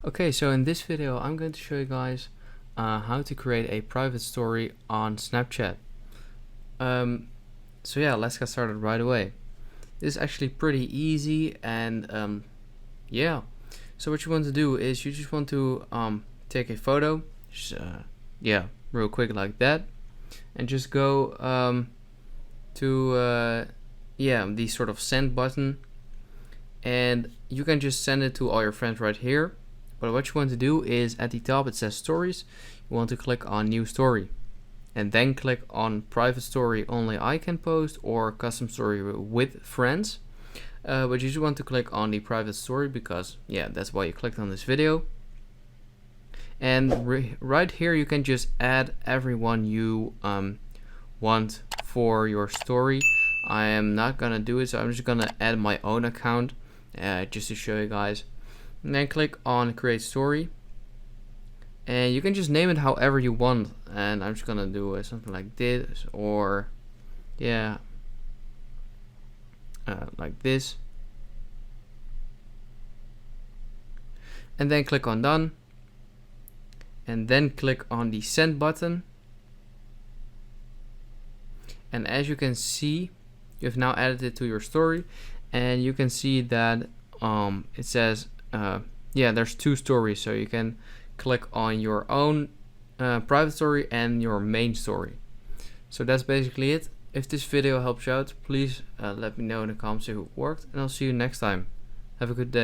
Okay, so in this video I'm going to show you guys how to create a private story on Snapchat. So yeah, let's get started right away. This is actually pretty easy, and yeah. So what you want to do is you just want to take a photo, just, yeah, real quick like that, and just go to yeah, the sort of send button, and you can just send it to all your friends right here. But what you want to do is at the top it says stories. You want to click on new story and then click on private story only I can post or custom story with friends. But you just want to click on the private story because yeah, that's why you clicked on this video. And right here you can just add everyone you want for your story. I am not gonna do it, so I'm just gonna add my own account just to show you guys. And then click on create story, and you can just name it however you want, and I'm just gonna do something like this, or yeah, like this, and then click on done, and then click on the send button. And as you can see, you've now added it to your story, and you can see that it says yeah, there's two stories, so you can click on your own private story and your main story. So that's basically it. If this video helps you out, please let me know in the comments if it worked, and I'll see you next time. Have a good day.